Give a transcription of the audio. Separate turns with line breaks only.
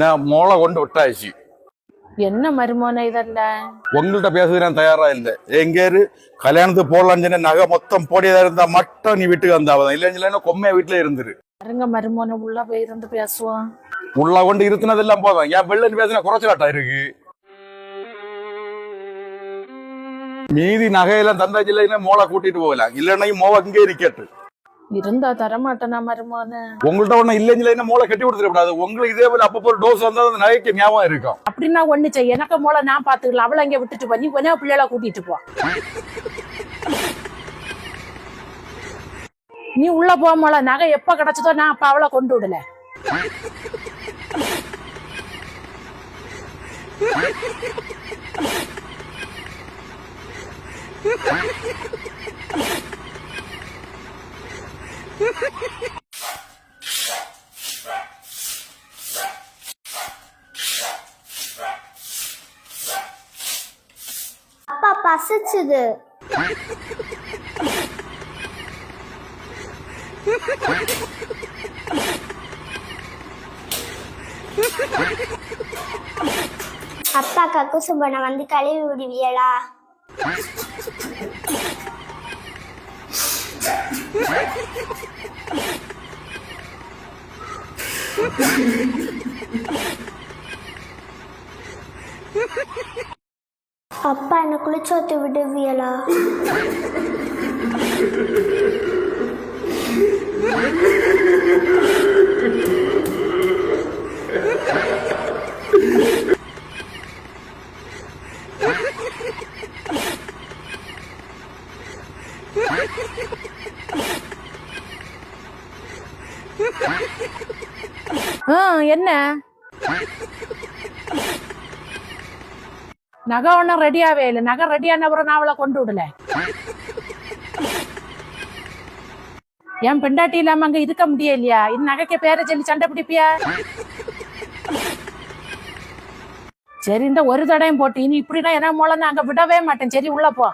நான் மோளை கொண்டு விட்டாச்சு.
என்ன மருமோன இதெல்லாம்
உங்கள்கிட்ட பேசுறது நான் தயாரா இல்லை. எங்கேரு கல்யாணத்துக்கு போடலான்னு நகை மொத்தம் போடியதா இருந்தா மட்டும் நீ வீட்டுக்கு வந்தாவதான். இல்லைன்னா கொம்மையா வீட்டுல இருந்துரு.
பாருங்க மருமோன உள்ள போய் இருந்து பேசுவோம்.
உள்ள கொண்டு இருத்துனதெல்லாம் போதும். ஏன் வெள்ளன்னு பேசினா குறைச்சலாட்டா இருக்கு. மீதி நகையெல்லாம் தந்தாச்சு. இல்லைன்னா மோளை கூட்டிட்டு போகலாம். இல்லைன்னா மோவ இங்கே இருக்கட்டு.
இருந்தா தரமாட்டேனா மருமோன.
உங்கள்கிட்ட ஒண்ணு இல்லைன்னு மோளை கட்டி கொடுத்துடக்கூடாது. உங்களுக்கு இதே போல அப்பப்போ ஒரு டோஸ் வந்தா அந்த நகைக்கு ஞாபகம் இருக்கும்.
அப்படின்னா ஒண்ணு செய்ய, எனக்கு மோளை நான் பாத்துக்கலாம். அவளை இங்க விட்டுட்டு போ. நீ கொஞ்சம் பிள்ளைகளை கூட்டிட்டு போ. நீ உள்ள போ. மோளை நகை எப்ப கிடைச்சதோ நான் அப்ப அவளை கொண்டு விடல.
அப்பா பசிச்சுது. அப்பா கக்கூசு பண்ண வந்து கழுவி விடுவியலா? அப்பா என்ன குளிச்சோத்து விடுவியலா?
என்ன நகை ஒன்னும் ரெடியாவே இல்லை. நகை ரெடியான அப்புறம் நான் அவளை கொண்டு விடல. என் பெண்டாட்டி இல்லாம அங்க இருக்க முடியலையா? இந்த நகைக்கு பேரை சொல்லி சண்டை பிடிப்பியா? சரி, இந்த ஒரு தடையும் போட்டு இனி இப்படிதான் என்ன மூலம் நான் அங்க விடவே மாட்டேன். சரி, உள்ள போ.